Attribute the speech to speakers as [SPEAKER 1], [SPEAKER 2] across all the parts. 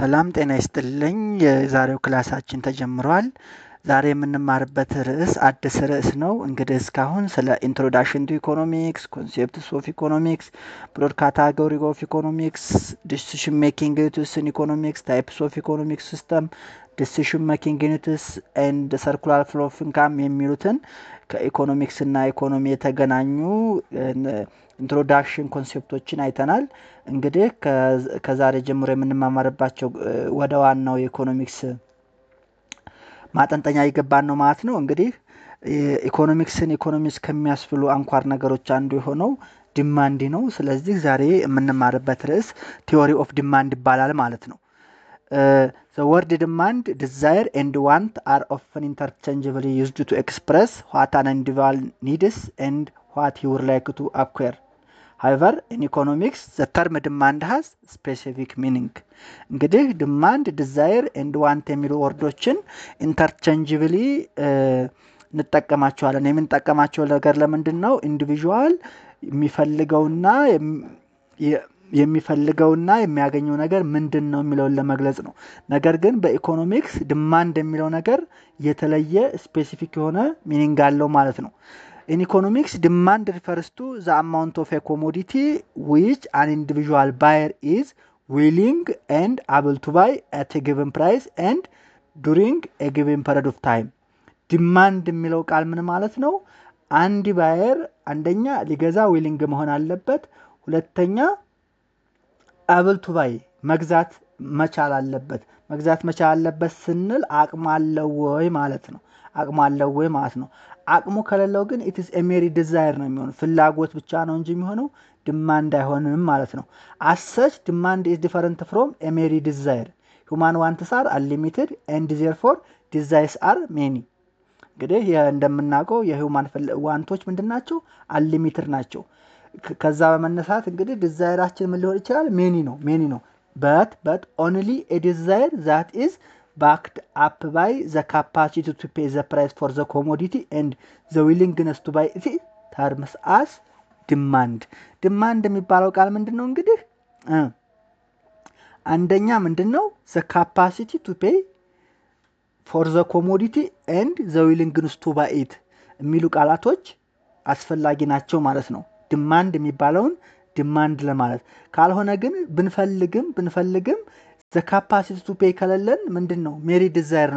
[SPEAKER 1] ሰላም ጤና ይስጥልኝ። የዛሬው ክላሳችን ተጀምሯል። ዛሬ የምንማርበት ርዕስ አዲስ ርዕስ ነው። እንግዲህ እስካሁን ስለ ኢንትሮዳክሽን ቱ ኢኮኖሚክስ፣ ኮንሴፕትስ ኦፍ ኢኮኖሚክስ፣ ብሮድ ካታጎሪ ኦፍ ኢኮኖሚክስ፣ ዲሲሽን ሜኪንግ ዩኒትስ ኢን ኢኮኖሚክስ፣ ታይፕስ ኦፍ ኢኮኖሚክ ሲስተም፣ ዲሲሽን ሜኪንግ ዩኒትስ ኤንድ ሰርኩላር ፍሎ ኦፍ ኢንካም የሚሉትን ከኢኮኖሚክስ እና ኢኮኖሚ የተገናኙ ኢንትሮዳክሽን ኮንሴፕቶችን አይተናል። እንግዲህ ከዛሬ ጀምሮ የምንማማርባቸው ወደ ዋናው የኢኮኖሚክስ ማጠንጠኛ ይገባን ነው ማለት ነው። እንግዲህ ኢኮኖሚክስ ከሚያስብሉ አንኳር ነገሮች አንዱ የሆነው ዲማንድ ነው። ስለዚህ ዛሬ የምንማርበት ርዕስ ቲዮሪ ኦፍ ዲማንድ ይባላል ማለት ነው። The word demand, desire and want are often interchangeably used to express what an individual needs and what he would like to acquire. However, in economics, the term demand has specific meaning. እንግዲህ demand, desire and want የሚሉ ወርዶችን interchangeably እንጠቀማቸዋለን። የምንጠቀማቸው ነገር ለምንድን ነው? ኢንዲቪጁዋል የሚፈልገውና የሚያገኘው ነገር ምንድን ነው የሚለውን ለመግለጽ ነው። ነገር ግን በኢኮኖሚክስ ዲማንድ የሚለው ነገር የተለየ ስፔሲፊክ የሆነ ሚኒንግ አለው ማለት ነው። In economics, demand refers to the amount of a commodity which an individual buyer is willing and able to buy at a given price and during a given period of time. Demand የሚለው ቃል ምን ማለት ነው? አንድ ባየር አንደኛ ሊገዛ ዊሊንግ መሆን አለበት፣ ሁለተኛ able to buy መግዛት መቻል አለበት። መግዛት መቻል አለበት ስንል አቅም አለው ወይ ማለት ነው። አቅም አለው ወይ ማለት ነው። አቅሙ ከሌለው ግን it is a mere desire ነው የሚሆነው። ፍላጎት ብቻ ነው እንጂ የሚሆነው ዲማንድ አይሆንም ማለት ነው። As such, demand is different from a mere desire. Human wants are unlimited and therefore desires are many. እንግዲህ እንደምናውቀው የሂውማን ዋንቶች ምንድናቸው? አንሊሚትድ ናቸው። ከዛ በመነሳት እንግዲህ ዲዛይራችን ምን ሊሆን ይችላል? ሜኒ ነው። but only a desire that is backed up by the capacity to pay the price for the commodity and the willingness to buy it terms as demand. demand የሚባለው ቃል ምንድነው? እንግዲህ አንደኛ ምንድነው? the capacity to pay for the commodity and the willingness to buy it የሚሉ ቃላቶች አስፈላጊ ናቸው ማለት ነው። ዲማንድ የሚባለውን ዲማንድ ለማለት ካልሆነ ግን ብንፈልግም the capacity to pay ከሌለን ምንድነው? ሜሪ ዲዛይር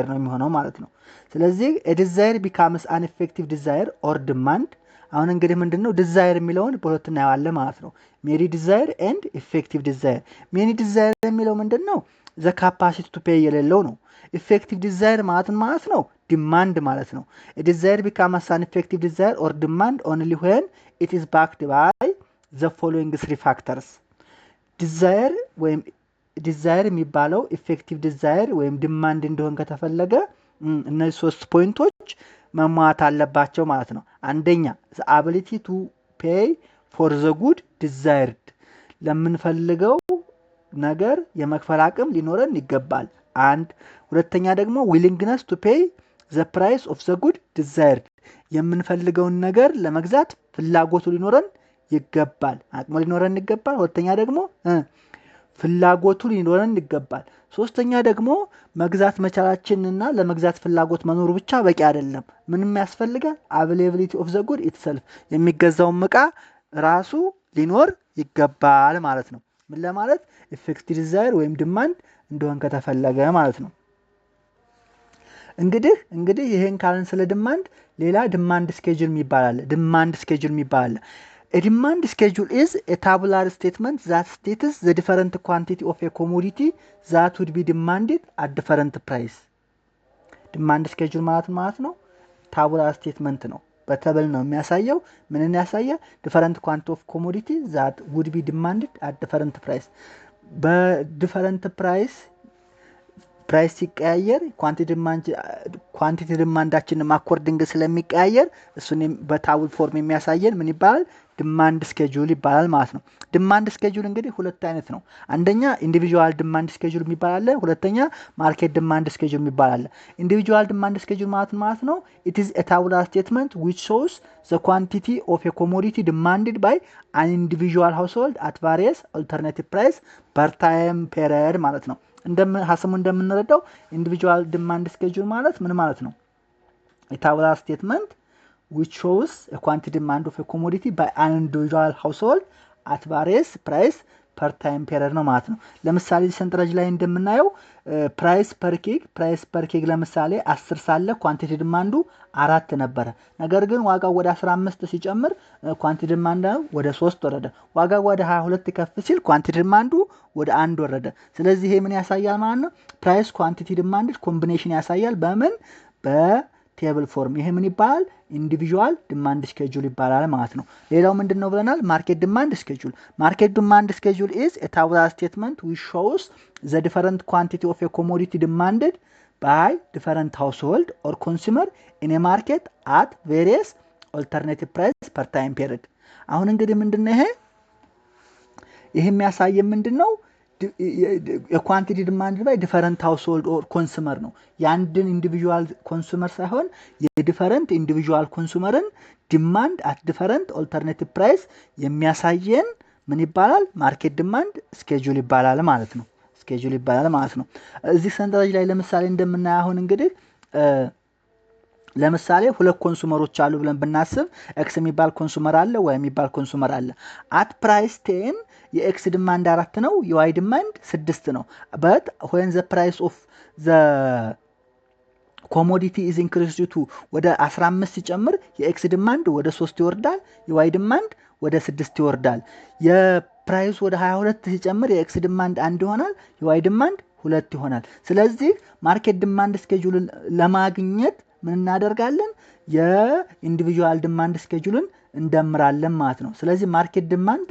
[SPEAKER 1] ነው የሚሆነው ማለት ነው። ስለዚህ a desire becomes an effective desire or demand. አሁን እንግዲህ ምንድነው? ዲዛይር የሚለውን በሁለት እናየዋለን ማለት ነው። ሜሪ ዲዛይር and effective desire. ሜሪ ዲዛይር የሚለው ምንድነው? the capacity to pay የሌለው ነው። effective desire ማለት ነው ዲማንድ ማለት ነው። a desire becomes an effective desire or demand only when it is backed by the following three factors. ዲዛይር የሚባለው ኢፌክቲቭ ዲዛይር ወይም ዲማንድ እንደሆን ከተፈለገ እነዚህ ሶስት ፖይንቶች መሟላት አለባቸው ማለት ነው። አንደኛ the ability to pay for the good desired. ለምንፈልገው ነገር የመክፈል አቅም ሊኖረን ይገባል። ሁለተኛ ደግሞ willingness to pay the price of the good desired. የምንፈልገውን ነገር ለመግዛት ፍላጎቱ ሊኖረን ይገባል፣ አቅሙ ሊኖረን ይገባል። ሁለተኛ ደግሞ ፍላጎቱ ሊኖረን ይገባል። ሶስተኛ ደግሞ መግዛት መቻላችንና ለመግዛት ፍላጎት መኖሩ ብቻ በቂ አይደለም። ምንም ያስፈልጋል? availability of the good itself. የሚገዛው ዕቃ ራሱ ሊኖር ይገባል ማለት ነው። ምን ለማለት? effective desire ወይም ዲማንድ እንደሆን ከተፈለገ ማለት ነው። እንግዲህ ይሄን ካልን ስለ ዲማንድ ሌላ ዲማንድ ስኬጁል የሚባል አለ። A demand schedule is a tabular statement that states the different quantity of a commodity that would be demanded at different price. Demand schedule ማለት ነው ታቡላር ስቴትመንት ነው። በተብል ነው የሚያሳየው። ምንን ያሳያል? different quantity of commodity that would be demanded at different price. በዲፈረንት ፕራይስ ሲቀያየር ኳንቲቲ ዲማንዳችንን አኮርዲንግ ስለሚቀያየር እሱን በታቡል ፎርም የሚያሳየን ምን ይባላል? ዲማንድ ስኬጁል ይባላል ማለት ነው። ዲማንድ ስኬጁል እንግዲህ ሁለት አይነት ነው። አንደኛ ኢንዲቪጁዋል ዲማንድ ስኬጁል የሚባል አለ፣ ሁለተኛ ማርኬት ዲማንድ ስኬጁል የሚባል አለ። ኢንዲቪጁዋል ዲማንድ ስኬጁል ማለት ነው it is a tabular statement which shows the quantity of a commodity demanded by an individual household at various alternative price per time period ማለት ነው። ሀሳቡ እንደምንረዳው ኢንዲቪጁዋል ዲማንድ ስኬጁል ማለት ምን ማለት ነው? a tabular statement which shows a quantity demand of a commodity by an individual household at various price per time period ነው ማለት ነው። ለምሳሌ ሰንጠረዥ ላይ እንደምናየው ፕራይስ ፐር ኬግ ለምሳሌ 10 ሳለ ኳንቲቲ ዲማንዱ 4 ነበረ። ነገር ግን ዋጋው ወደ 15 ሲጨምር ኳንቲቲ ዲማንዱ ወደ 3 ወረደ። ዋጋው ወደ 22 ከፍ ሲል ኳንቲቲ ዲማንዱ ወደ 1 ወረደ። ስለዚህ ይሄ ምን ያሳያል ማለት ነው? ፕራይስ ኳንቲቲ ዲማንድ ኮምቢኔሽን ያሳያል። በምን ቴብል ፎርም። ይሄ ምን ይባላል? ኢንዲቪጁዋል ዲማንድ ስኬጁል ይባላል ማለት ነው። ሌላው ምንድነው ብለናል? ማርኬት ዲማንድ ስኬጁል። ማርኬት ዲማንድ ስኬጁል is a tabular statement which shows the different quantity of a commodity demanded by different household or consumer in a market at various alternative price per time period። አሁን እንግዲህ ምንድነው ይሄ የሚያሳየን ምንድነው? የኳንቲቲ ዲማንድ ባይ ዲፈረንት ሃውስሆልድ ኦር ኮንሱመር ነው። የአንድን ኢንዲቪጁዋል ኮንሱመር ሳይሆን የዲፈረንት ኢንዲቪጁዋል ኮንሱመርን ዲማንድ አት ዲፈረንት ኦልተርኔቲቭ ፕራይስ የሚያሳየን ምን ይባላል? ማርኬት ዲማንድ ስኬጁል ይባላል ማለት ነው። ስኬጁል ይባላል ማለት ነው። እዚህ ሰንጠረዥ ላይ ለምሳሌ እንደምናየው አሁን እንግዲህ ለምሳሌ ሁለት ኮንሱመሮች አሉ ብለን ብናስብ ኤክስ የሚባል ኮንሱመር አለ፣ ዋይ የሚባል ኮንሱመር አለ። አት ፕራይስ 10 የኤክስ ዲማንድ 4 ነው፣ የዋይ ዲማንድ 6 ነው። but when the price of the commodity is increased to ወደ 15 ሲጨምር የኤክስ ዲማንድ ወደ 3 ይወርዳል፣ የዋይ ዲማንድ ወደ 6 ይወርዳል። የፕራይስ ወደ 22 ሲጨምር የኤክስ ዲማንድ 1 ይሆናል፣ የዋይ ዲማንድ 2 ይሆናል። ስለዚህ ማርኬት ዲማንድ ስኬጁልን ለማግኘት ምን እናደርጋለን? የኢንዲቪጁዋል ዲማንድ ስኬጁልን እንደምራለን ማለት ነው። ስለዚህ ማርኬት ዲማንድ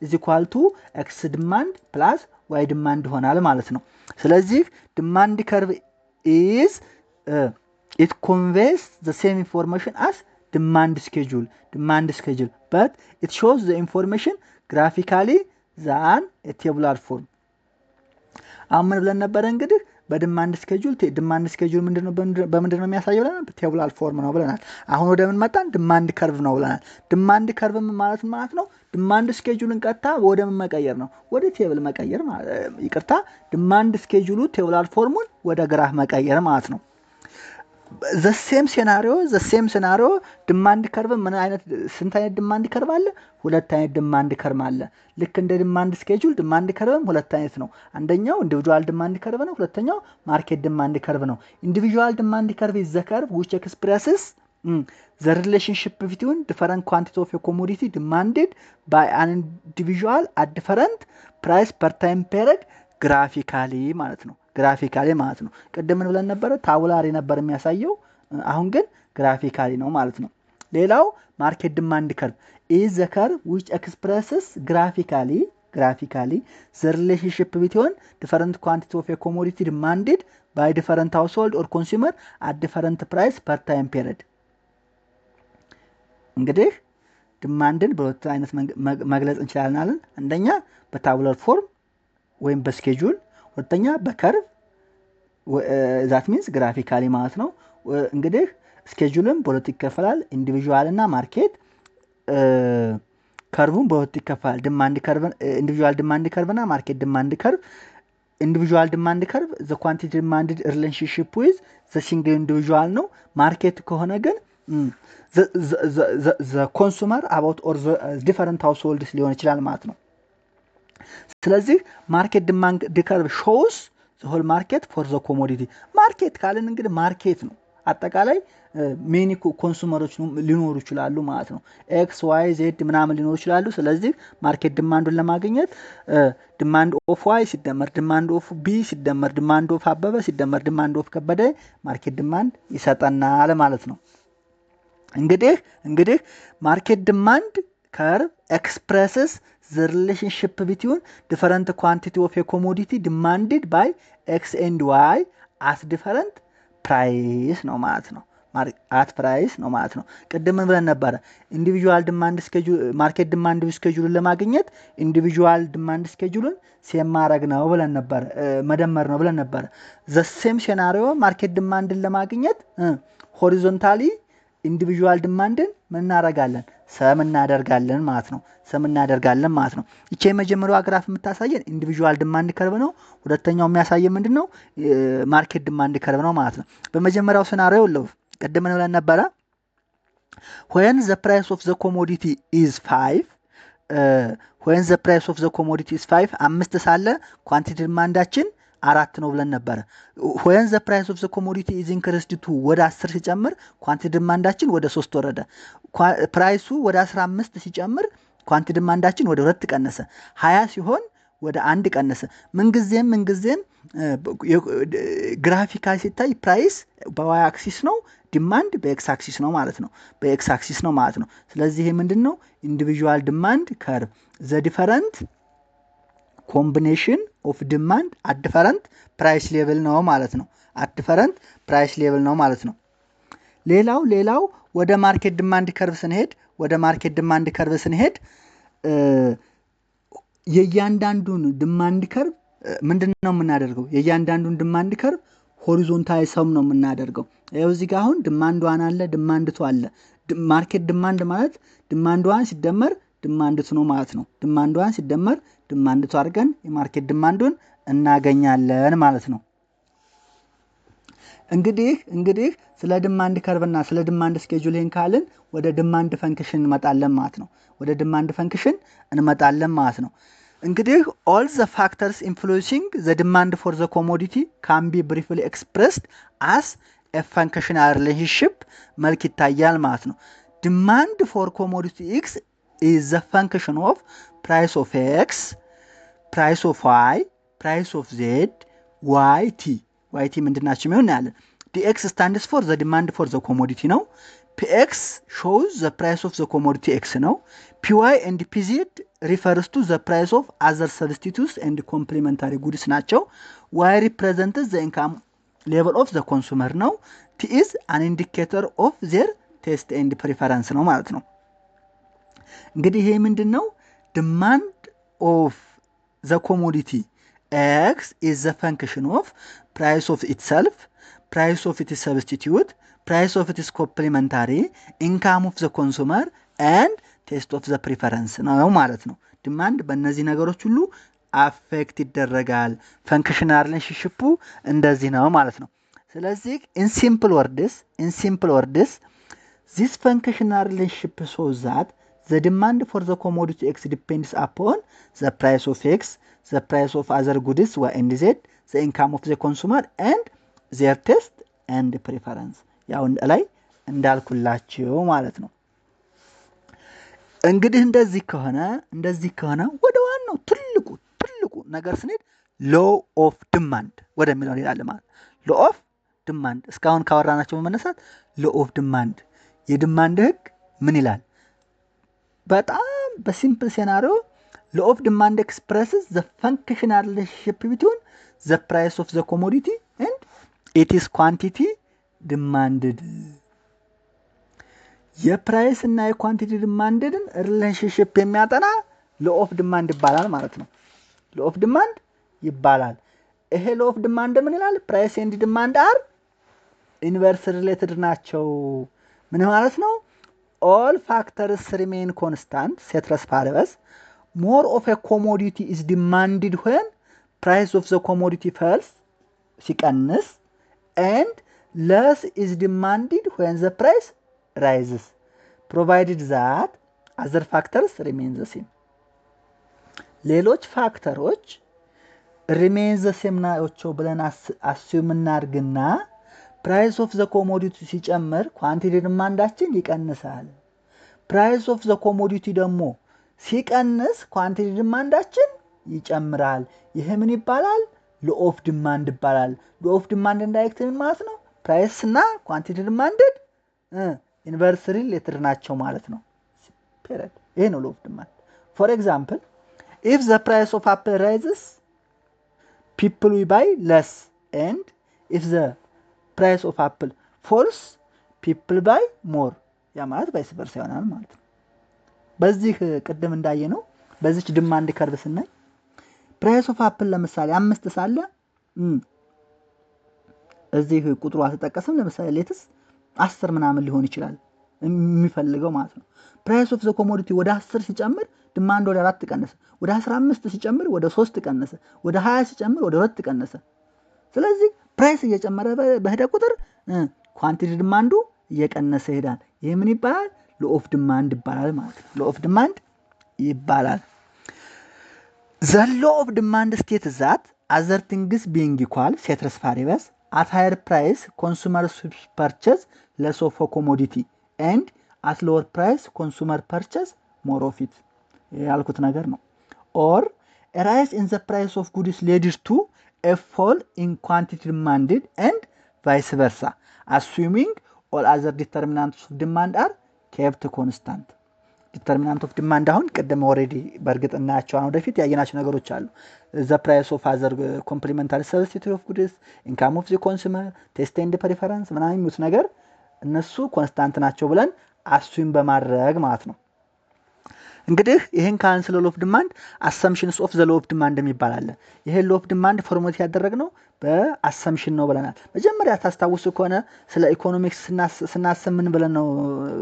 [SPEAKER 1] is equal to x demand plus y demand ይሆናል ማለት ነው። ስለዚህ demand curve is it conveys the same information as demand schedule but it shows the information graphically than a tabular form። አሁን ምን ብለን ነበር እንግዲህ በዲማንድ ስኬጁል ምንድነው በምንድነው የሚያሳየው ብለናል? ቴቡላር ፎርም ነው ብለናል። አሁን ወደ ምን መጣን? ዲማንድ ከርቭ ነው ብለናል። ዲማንድ ከርቭ ማለት ነው ዲማንድ ስኬጁልን ቀጥታ ወደ ምን መቀየር ነው? ወደ ቴብል መቀየር ማለት ይቅርታ፣ ዲማንድ ስኬጁሉ ቴቡላር ፎርሙን ወደ ግራፍ መቀየር ማለት ነው። the same scenario ዲማንድ ከርቭ ምን አይነት ስንት አይነት ዲማንድ ከርቭ አለ? ሁለት አይነት ዲማንድ ከርቭ አለ። ልክ እንደ ዲማንድ ስኬጁል ዲማንድ ከርቭም ሁለት አይነት ነው። አንደኛው ኢንዲቪጁዋል ዲማንድ ከርቭ ነው፣ ሁለተኛው ማርኬት ዲማንድ ከርቭ ነው። ኢንዲቪጁዋል ዲማንድ ከርቭ is the curve which expresses the relationship between different quantity of a commodity demanded by an individual at different price per time period graphically ማለት ነው። ግራፊካሊ ማለት ነው። ቀደም ብለን ነበር ታቡላሪ ነበር የሚያሳየው፣ አሁን ግን ግራፊካሊ ነው ማለት ነው። ሌላው ማርኬት ዲማንድ ከርቭ is the curve which expresses graphically the relationship between different quantity of a commodity demanded by different household or consumer at different price per time period። እንግዲህ ዲማንድን በሁለት አይነት መግለጽ እንችላለን። አንደኛ በታቡላር ፎርም ወይም በስኬጁል፣ ሁለተኛ በከርቭ that means ግራፊካሊ ማለት ነው። እንግዲህ ስኬጁልም በሁለት ይከፈላል፣ ኢንዲቪጁዋል እና ማርኬት። ከርቭም በሁለት ይከፈላል፣ ዲማንድ ከርቭ ኢንዲቪጁዋል ዲማንድ ከርቭ እና ማርኬት ዲማንድ ከርቭ። ኢንዲቪጁዋል ዲማንድ ከርቭ the quantity demanded relationship with the single individual ነው። ማርኬት ከሆነ ግን the consumer about or the different households ሊሆን ይችላል ማለት ነው። ስለዚህ ማርኬት ዲማንድ ከርቭ shows the whole market for the commodity። ማርኬት ካለን እንግዲህ ማርኬት ነው አጠቃላይ ሜኒ ኮንሱመሮች ሊኖሩ ይችላሉ ማለት ነው። ኤክስ ዋይ ዜድ ምናምን ሊኖሩ ይችላሉ። ስለዚህ ማርኬት ዲማንዱን ለማግኘት ዲማንድ ኦፍ ዋይ ሲደመር ዲማንድ ኦፍ ቢ ሲደመር ዲማንድ ኦፍ አበበ ሲደመር ዲማንድ ኦፍ ከበደ ማርኬት ዲማንድ ይሰጠናል ማለት ነው። እንግዲህ ማርኬት ዲማንድ curve expresses the relationship between different quantity of a commodity demanded by x and y at different price ነው ማለት ነው። አት ፕራይስ ነው ማለት ነው። ቅድም ብለን ነበረ ኢንዲቪጁዋል ዲማንድ ስኬጁል ማርኬት ዲማንድ ስኬጁልን ለማግኘት ኢንዲቪጁዋል ዲማንድ ስኬጁልን ሴም ማድረግ ነው ብለን ነበር፣ መደመር ነው ብለን ነበር። ዘ ሴም ሴናሪዮ ማርኬት ዲማንድን ለማግኘት ሆሪዞንታሊ ኢንዲቪጁዋል ዲማንድን ምን እናደርጋለን? ሰም እናደርጋለን ማለት ነው። ሰም እናደርጋለን ማለት ነው። ይቺ የመጀመሪያው ግራፍ የምታሳየን ኢንዲቪጁዋል ዲማንድ ከርቭ ነው። ሁለተኛው የሚያሳየን ምንድነው? ማርኬት ዲማንድ ከርቭ ነው ማለት ነው። በመጀመሪያው ሴናሪዮ ቅድም ብለን ነበረ when the price of the commodity is 5 when the price of the commodity is 5 5 ሳለ ኳንቲቲ ዲማንዳችን 4 ነው ብለን ነበረ። when the price of the commodity is increased to ወደ 10 ሲጨምር ኳንቲቲ ዲማንዳችን ወደ 3 ወረደ። ፕራይሱ ወደ 15 ሲጨምር ኳንቲቲ ዲማንዳችን ወደ 2 ቀነሰ። 20 ሲሆን ወደ 1 ቀነሰ። ምንጊዜም ግራፊካሊ ሲታይ ፕራይስ በዋይ አክሲስ ነው፣ ዲማንድ በኤክስ አክሲስ ነው ማለት ነው። በኤክስ አክሲስ ነው ማለት ነው። ስለዚህ ይሄ ምንድነው? ኢንዲቪጁዋል ዲማንድ ከርቭ ዘ ዲፈረንት ኮምቢኔሽን ኦፍ ዲማንድ አት ዲፈረንት ፕራይስ ሌቭል ነው ማለት ነው። አት ዲፈረንት ፕራይስ ሌቭል ነው ማለት ነው። ሌላው ወደ ማርኬት ዲማንድ ከርቭ ስንሄድ የእያንዳንዱን ዲማንድ ከርቭ ምንድነው የምናደርገው? የእያንዳንዱን ዲማንድ ከርቭ ሆሪዞንታል ሰም ነው የምናደርገው። ይኸው እዚህ ጋር አሁን ዲማንድ 1 አለ፣ ዲማንድ 2 አለ። ማርኬት ዲማንድ ማለት ዲማንድ 1 ሲደመር ዲማንድ 2 ነው ማለት ነው። ዲማንድ 1 ሲደመር ዲማንድ 2 አድርገን የማርኬት ዲማንዱን እናገኛለን ማለት ነው። እንግዲህ ስለ ዲማንድ ከርቭና ስለ ዲማንድ ስኬጁል ይሄን ካልን ወደ ዲማንድ ፈንክሽን እንመጣለን ማለት ነው። እንግዲህ all the factors influencing the demand for the commodity can be briefly expressed as a functional relationship መልክ ይታያል ማለት ነው። demand for commodity X is the function of price of X, price of Y, price of Z, YT ምንድናቸው የሚሆን ያለን dx stands for the demand for the commodity ነው። px shows the price of the commodity X ነው። py and pz refers to the price of other substitutes and complementary goods ናቸው። y represents the income level of the consumer ነው። t is an indicator of their taste and preference ነው ማለት ነው። እንግዲህ ይሄ ምንድነው? demand of the commodity X is the function of price of itself, price of its substitute, price of its complementary, income of the consumer and taste of the preference ነው ማለት ነው። ዲማንድ በእነዚህ ነገሮች ሁሉ አፌክት ይደረጋል። ፈንክሽናል ሪሌሽንሺፑ እንደዚህ ነው ማለት ነው። ስለዚህ in simple words this functional relationship shows that the demand for the commodity X depends upon the price of X, the price of other goods Y and Z, the income of the consumer and their taste and preference ያው ላይ እንዳልኩላችሁ ማለት ነው። እንግዲህ እንደዚህ ከሆነ ወደ ዋናው ትልቁ ነገር ስንሄድ law of demand ወደሚለው እንሄዳለን ማለት law of demand እስካሁን ካወራናቸው በመነሳት law of demand የዲማንድ ህግ ምን ይላል? በጣም በሲምፕል ሴናሪዮ law of demand expresses the functional relationship between the price of the commodity and its quantity demanded የፕራይስ እና የኳንቲቲ ዲማንድን ሪሌሽንሺፕ የሚያጠና law of demand ይባላል ማለት ነው። law of demand ይባላል። ይሄ law of demand ምን ይላል? ፕራይስ ኤንድ ዲማንድ አር ኢንቨርስ ሪሌትድ ናቸው። ምን ማለት ነው? all factors remain constant ceteris paribus more of a commodity is demanded when price of the commodity falls ሲቀንስ and less is demanded when the price rises provided that other factors remain the same ሌሎች ፋክተሮች remain the same ናቸው ብለን assume እናርግና price of the commodity ሲጨምር quantity ዲማንዳችን ይቀንሳል። price of the commodity ደግሞ ሲቀንስ quantity ዲማንዳችን ይጨምራል። ይሄ ምን ይባላል? law of demand ይባላል። law of demand እንዳይክት ምን ማለት ነው? price እና quantity demanded inversely related ናቸው ማለት ነው። period ይሄ ነው law of demand። for example if the price of apple rises people will buy less and if the price of apple falls people buy more ያ ማለት ቫይስ ቨርሳ ይሆናል ማለት ነው። በዚህ ቅድም እንዳየ ነው በዚች ዲማንድ ከርቭ ስናይ ፕራይስ ኦፍ አፕል ለምሳሌ 5 ሳለ እዚህ ቁጥሩ አልተጠቀሰም። ለምሳሌ ሌትስ 10 ምናምን ሊሆን ይችላል የሚፈልገው ማለት ነው። ፕራይስ ኦፍ ዘ ኮሞዲቲ ወደ 10 ሲጨምር ዲማንድ ወደ 4 ቀነሰ፣ ወደ 15 ሲጨምር ወደ 3 ቀነሰ፣ ወደ 20 ሲጨምር ወደ 2 ቀነሰ። ስለዚህ ፕራይስ እየጨመረ በሄደ ቁጥር ኳንቲቲ ዲማንዱ እየቀነሰ ይሄዳል። ይሄ ምን ይባላል? ሎ ኦፍ ዲማንድ ይባላል ማለት ነው። ሎ ኦፍ ዲማንድ ይባላል። ዘ ሎ ኦፍ ዲማንድ ስቴትስ ዛት other things being equal ceteris paribus at higher price consumers purchase less of a commodity and at lower price consumer purchase more of it ያልኩት ነገር ነው። or a rise in the price of goods leads to a fall in quantity demanded and vice versa assuming all other determinants of demand are kept constant. ዲተርሚናንት ኦፍ ዲማንድ አሁን ቀደም ኦሬዲ በርግጥ እናያቸው አሁን ወደፊት ያየናቸው ነገሮች አሉ። ዘ ፕራይስ ኦፍ አዘር ኮምፕሊመንታሪ ሰብስቲቲዩት ኦፍ ጉድስ ኢንካም ኦፍ ዘ ኮንሱመር ቴስት ኤንድ ፕሪፈረንስ ምናምን የሚሉት ነገር እነሱ ኮንስታንት ናቸው ብለን አሱም በማድረግ ማለት ነው። እንግዲህ ይሄን ካንስል ሎ ኦፍ ዲማንድ አሰምፕሽንስ ኦፍ ዘ ሎ ኦፍ ዲማንድ የሚባል አለ። ይሄ ሎ ኦፍ ዲማንድ ፎርሙሌት ያደረግነው በአሰምፕሽን ነው ብለናል። መጀመሪያ ታስታውሱ ከሆነ ስለ ኢኮኖሚክስ ስናስብ ምን ብለን ነው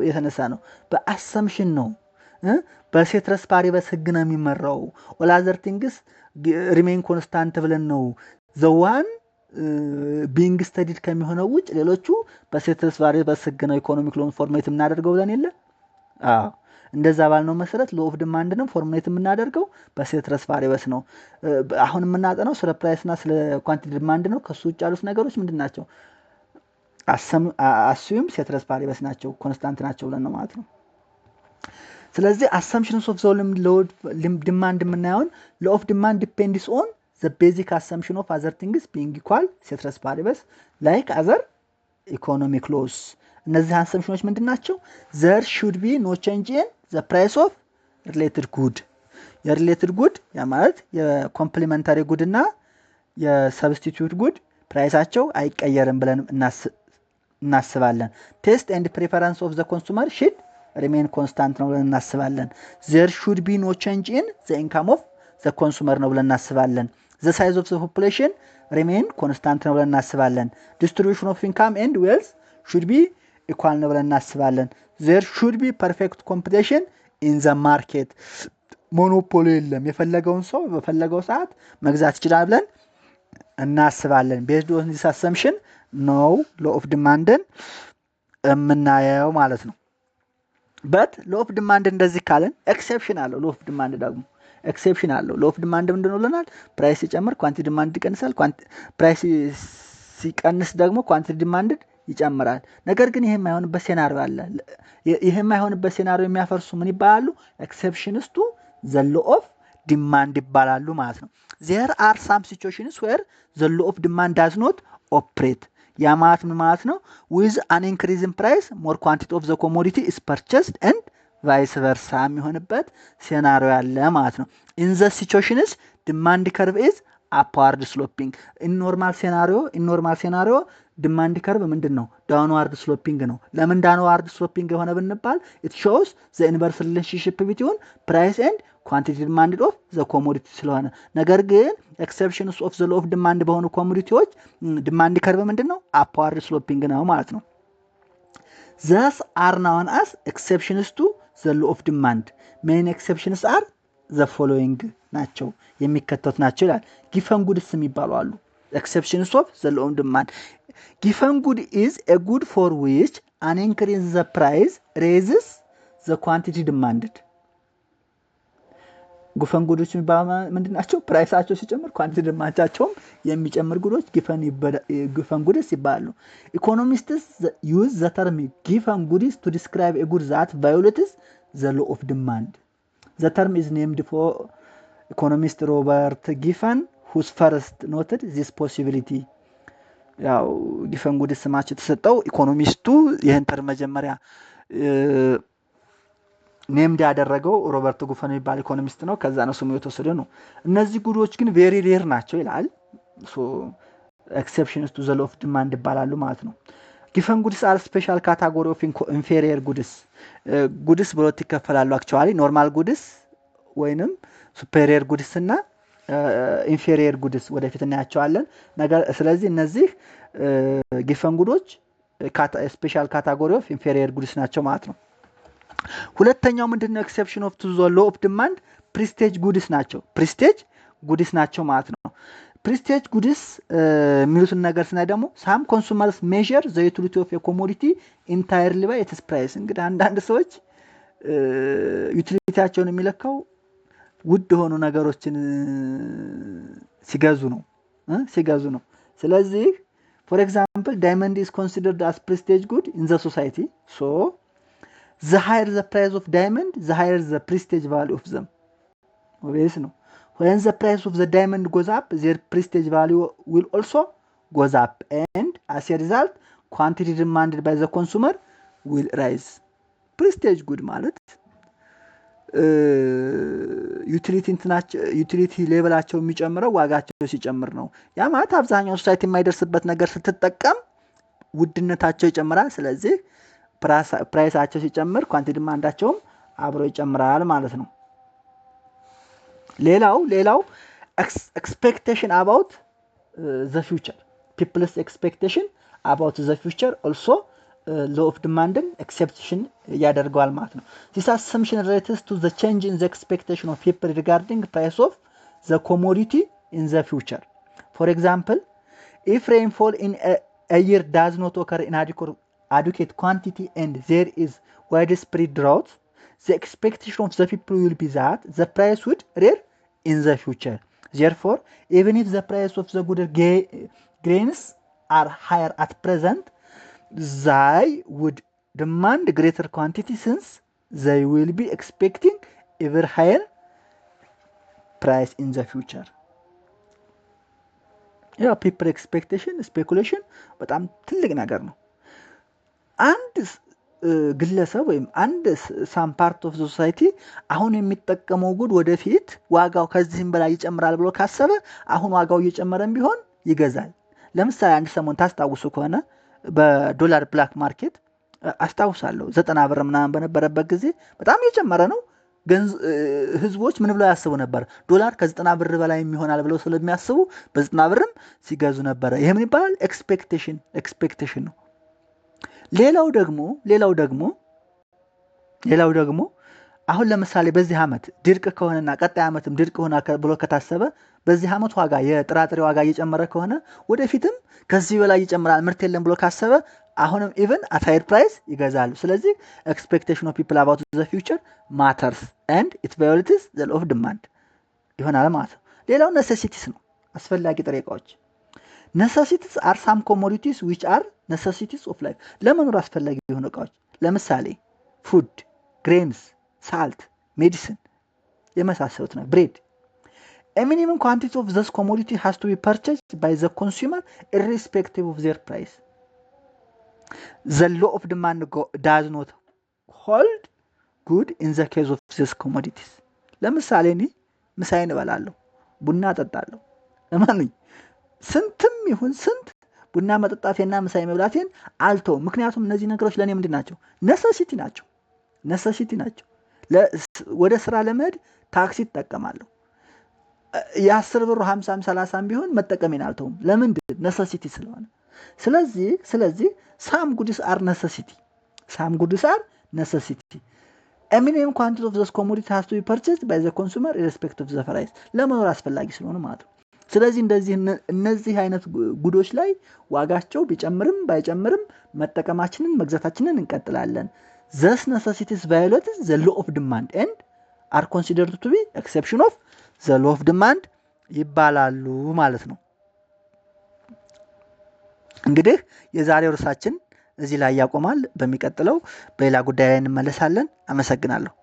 [SPEAKER 1] የተነሳ ነው? በአሰምፕሽን ነው። በሴትረስ ፓሪበስ ህግ ነው የሚመራው። ኦል አዘር ቲንግስ ሪሜን ኮንስታንት ብለን ነው ዘዋን ቢንግ ስተዲድ ከሚሆነው ውጭ ሌሎቹ በሴትረስ ፓሪበስ ህግ ነው ኢኮኖሚክ ሎን ፎርሙሌት የምናደርገው ብለን የለ? አዎ እንደዛ ባልነው መሰረት ሎ ኦፍ ዲማንድ ነው ፎርሙሌት የምናደርገው በሴትረስ ፓሪበስ ነው። አሁን የምናጠናው ስለ ፕራይስና ስለ ኳንቲቲ ዲማንድ ነው። ከሱ ውጭ ያሉት ነገሮች ምንድናቸው? አሱም ሴትረስ ፓሪበስ ናቸው፣ ኮንስታንት ናቸው ብለን ነው ማለት ነው። ስለዚህ አሰምፕሽንስ ኦፍ ዘ ሎ ኦፍ ዲማንድ የምናየውን ሎ ኦፍ ዲማንድ ዲፔንድስ ኦን ዘ ቤዚክ አሰምፕሽን ኦፍ አዘር ቲንግስ ቢንግ ኢኳል ሴትረስ ፓሪበስ ላይክ አዘር ኢኮኖሚክ ሎስ። እነዚህ አሰምፕሽኖች ምንድናቸው? ዘር ሹድ ቢ ኖ ቼንጅ ኢን ዘ ፕራይስ ኦፍ ሪሌትድ ጉድ። የሪሌትድ ጉድ ያ ማለት የኮምፕሊመንታሪ ጉድ እና የሰብስቲቲዩት ጉድ ፕራይሳቸው አይቀየርም ብለን እናስባለን። ቴስት ኤንድ ፕሪፈረንስ ኦፍ ዘ ኮንሱመር ሹድ ሪሜን ኮንስታንት ነው ብለን እናስባለን። ዘር ሹድ ቢ ኖ ቼንጅ ኢን ዘ ኢንካም ኦፍ ዘ ኮንሱመር ነው ብለን እናስባለን። ዘ ሳይዝ ኦፍ ዘ ፖፑሌሽን ሪሜን ኮንስታንት ነው ብለን እናስባለን። ዲስትሪቢዩሽን ኦፍ ኢንካም ኤንድ ዌልዝ ሹድ ቢ ኢኳል ነው ብለን እናስባለን። ዘር ሹድ ቢ ፐርፌክት ኮምፒቲሽን ኢን ዘ ማርኬት። ሞኖፖሊ የለም፣ የፈለገውን ሰው በፈለገው ሰዓት መግዛት ይችላል ብለን እናስባለን። ቤዝድ ኦን ዚስ አሰምፕሽን ነው ሎ ኦፍ ዲማንድን የምናየው ማለት ነው። በት ሎ ኦፍ ዲማንድ እንደዚህ ካለን ኤክሴፕሽን አለው። ሎ ኦፍ ዲማንድ ደግሞ ኤክሴፕሽን አለው። ሎ ኦፍ ዲማንድ ምንድነው ብለናል? ፕራይስ ሲጨምር ኳንቲቲ ዲማንድ ይቀንሳል፣ ፕራይስ ሲቀንስ ደግሞ ኳንቲቲ ዲማንድ ይጨምራል። ነገር ግን ይሄ የማይሆንበት ሴናሪዮ አለ። ይሄ የማይሆንበት ሴናሪዮ የሚያፈርሱ ምን ይባላሉ? ኤክሴፕሽንስ ቱ ዘ ሎ ኦፍ ዲማንድ ይባላሉ ማለት ነው። ዜር አር ሳም ሲቹዌሽንስ ዌር ዘ ሎ ኦፍ ዲማንድ ዳዝ ኖት ኦፕሬት። ያ ማለት ምን ማለት ነው? ዊዝ አን ኢንክሪዝ ኢን ፕራይስ ሞር ኳንቲቲ ኦፍ ዘ ኮሞዲቲ ኢዝ ፐርቸስድ ኤንድ ቫይስ ቨርሳ የሚሆንበት ሴናሪዮ አለ ማለት ነው። ኢን ዘ ሲቹዌሽንስ ዲማንድ ከርቭ ኢዝ አፕዋርድ ስሎፒንግ። ኢን ኖርማል ሴናሪዮ ዲማንድ ከርቭ ምንድን ነው? ዳውንዋርድ ስሎፒንግ ነው። ለምን ዳውንዋርድ ስሎፒንግ የሆነ ብንባል ኢት ሾውስ ዘ ኢንቨርስ ሪሌሽንሺፕ ቢትዊን ፕራይስ ኤንድ ኳንቲቲ ዲማንድ ኦፍ ዘ ኮሞዲቲ ስለሆነ። ነገር ግን ኤክሰፕሽንስ ኦፍ ዘ ሎ ኦፍ ዲማንድ በሆኑ ኮሞዲቲዎች ዲማንድ ከርቭ ምንድን ነው? አፕዋርድ ስሎፒንግ ነው ማለት ነው። ዘስ አር ናውን አስ ኤክሰፕሽንስ ቱ ዘ ሎ ኦፍ ዲማንድ። ሜን ኤክሰፕሽንስ አር ዘ ፎሎዊንግ ናቸው፣ የሚከተሉት ናቸው ይላል። ጊፈን ጉድስ የሚባሉ አሉ። ኤክሰፕሽንስ ኦፍ ዘ ሎ ኦፍ ዲማንድ ጊፈን ጉድ ኢዝ ኤ ጉድ ፎር ዊች አን ኢንክሪዝ ዘ ፕራይስ ሬዝስ ዘ ኳንቲቲ ዲማንድድ። ጉፈን ጉዶች የሚባሉ ምንድን ናቸው? ፕራይሳቸው ሲጨምር ኳንቲቲ ዲማንዳቸውም የሚጨምር ጉዶች ጊፈን ጉድስ ይባላሉ። ኢኮኖሚስትስ ዩዝ ዘ ተርም ጊፈን ጉድስ ቱ ዲስክራይብ ኤ ጉድ ዛት ቫዮሌትስ ዘ ሎ ኦፍ ዲማንድ። ዘ ተርም ኢዝ ኔምድ ፎር ኢኮኖሚስት ሮበርት ጊፈን ሁስ ፈርስት ኖትድ ዚስ ፖሲቢሊቲ። ያው ጊፈን ጉድስ ስማቸው የተሰጠው ኢኮኖሚስቱ ይህን ተርም መጀመሪያ ኔምድ ያደረገው ሮበርት ጉፈን የሚባል ኢኮኖሚስት ነው። ከዛ ነው ስሙ የተወሰደ ነው። እነዚህ ጉዶች ግን ቬሪ ሬር ናቸው ይላል። ሶ ኤክሰፕሽንስ ቱ ዘ ሎ ኦፍ ዲማንድ ይባላሉ ማለት ነው። ጊፈን ጉድስ አር ስፔሻል ካታጎሪ ኦፍ ኢንፌሪየር ጉድስ። ጉድስ ብሎት ይከፈላሉ። አክቹዋሊ ኖርማል ጉድስ ወይንም ሱፔሪየር ጉድስ እና ኢንፌሪየር ጉድስ ወደፊት እናያቸዋለን። ነገር ስለዚህ እነዚህ ጊፈን ጉዶች ስፔሻል ካታጎሪ ኦፍ ኢንፌሪየር ጉድስ ናቸው ማለት ነው። ሁለተኛው ምንድነው? ኤክሴፕሽን ኦፍ ቱ ዘ ሎ ኦፍ ዲማንድ ፕሪስቴጅ ጉድስ ናቸው። ፕሪስቴጅ ጉድስ ናቸው ማለት ነው። ፕሪስቴጅ ጉድስ የሚሉትን ነገር ስናይ ደግሞ ሳም ኮንሱመርስ ሜዥር ዘ ዩቲሊቲ ኦፍ ኮሞዲቲ ኢንታየርሊ ባይ ኢትስ ፕራይስ። እንግዲህ አንዳንድ ሰዎች ዩቲሊቲያቸውን የሚለካው ውድ የሆኑ ነገሮችን ሲገዙ ነው። ስለዚህ ፎር ኤግዛምፕል ዳይመንድ ኢዝ ኮንሲደርድ አስ ፕሪስቴጅ ጉድ ኢን ዘ ሶሳይቲ ሶ the higher the price of diamond, the higher the prestige value of them. Obvious no. When the price of the diamond goes up, their prestige value will also goes up, and as a result, quantity demanded by the consumer will rise. Prestige good ማለት ዩቲሊቲ ሌቨላቸው የሚጨምረው ዋጋቸው ሲጨምር ነው። ያ ማለት አብዛኛው ሶሳይቲ የማይደርስበት ነገር ስትጠቀም ውድነታቸው ይጨምራል። ስለዚህ ፕራይሳቸው ሲጨምር ኳንቲቲ ዲማንዳቸውም አብሮ ይጨምራል ማለት ነው። ሌላው ኤክስፔክቴሽን አባውት ዘ ፊውቸር ፒፕልስ ኤክስፔክቴሽን አባውት ዘ ፊውቸር ኦልሶ ሎ ኦፍ ዲማንድን ኤክሴፕሽን ያደርገዋል ማለት ነው። ዚስ አሰምፕሽን ሪሌትስ ቱ ዘ ቼንጅ ኢን ዘ ኤክስፔክቴሽን ኦፍ ፒፕል ሪጋርዲንግ ፕራይስ ኦፍ ዘ ኮሞዲቲ ኢን ዘ ፊውቸር። ፎር ኤግዛምፕል ኢፍ ሬንፎል ኢን a year does not occur in adequate quantity and there is widespread drought, the expectation of the people will be that the price would rise in the future. Therefore, even if the price of the good grains are higher at present, they would demand greater quantity since they will be expecting ever higher price in the future. people expectation speculation በጣም ትልቅ ነገር ነው። አንድ ግለሰብ ወይም አንድ ሳም ፓርት ኦፍ ሶሳይቲ አሁን የሚጠቀመው ጉድ ወደፊት ዋጋው ከዚህም በላይ ይጨምራል ብሎ ካሰበ አሁን ዋጋው እየጨመረም ቢሆን ይገዛል። ለምሳሌ አንድ ሰሞን ታስታውሱ ከሆነ በዶላር ብላክ ማርኬት አስታውሳለሁ 90 ብር ምናምን በነበረበት ጊዜ በጣም እየጨመረ ነው። ህዝቦች ምን ብለው ያስቡ ነበር? ዶላር ከ90 ብር በላይ የሚሆናል ብለው ስለሚያስቡ በ90 ብርም ሲገዙ ነበር። ይሄ ምን ይባላል? ኤክስፔክቴሽን ነው። ሌላው ደግሞ አሁን ለምሳሌ በዚህ አመት ድርቅ ከሆነና ቀጣይ አመትም ድርቅ ሆና ብሎ ከታሰበ በዚህ አመት ዋጋ የጥራጥሬ ዋጋ እየጨመረ ከሆነ ወደፊትም ከዚህ በላይ ይጨምራል ምርት የለም ብሎ ካሰበ አሁንም ኢቭን at higher price ይገዛሉ። ስለዚህ expectation of people about the future matters and it violates the law of demand ይሆናል ማለት ነው። ሌላው necessities ነው። አስፈላጊ ጥሬ ዕቃዎች necessities are some commodities which are necessities of life ለመኖር አስፈላጊ የሆኑ ዕቃዎች ለምሳሌ food, grains, salt, medicine የመሳሰሉት ነው። bread a minimum quantity of this commodity has to be purchased by the consumer irrespective of their price. The law of demand does not hold good in the case of these commodities. ለምሳሌ እኔ ምሳዬን እበላለሁ፣ ቡና እጠጣለሁ። እመኑኝ ስንትም ይሁን ስንት ቡና መጠጣቴና ምሳዬ መብላቴን አልተውም። ምክንያቱም እነዚህ ነገሮች ለኔ ምንድን ናቸው? ነሰሲቲ ናቸው። ወደ ስራ ለመሄድ ታክሲ እጠቀማለሁ። የ10 ብር 50 30 ቢሆን መጠቀሜን አልተውም። ለምንድን? ነሰሲቲ ስለሆነ። ስለዚህ some goods are necessity. A minimum quantity of this commodity has to be purchased by the consumer irrespective of the price. ለመኖር አስፈላጊ ስለሆነ ማለት ነው። ስለዚህ እነዚህ አይነት ጉዶች ላይ ዋጋቸው ቢጨምርም ባይጨምርም መጠቀማችንን መግዛታችንን እንቀጥላለን። Thus necessities violate the law of demand and are considered to be exception of the law of demand ይባላሉ ማለት ነው። እንግዲህ የዛሬው ርዕሳችን እዚህ ላይ ያቆማል። በሚቀጥለው በሌላ ጉዳይ ላይ እንመለሳለን። አመሰግናለሁ።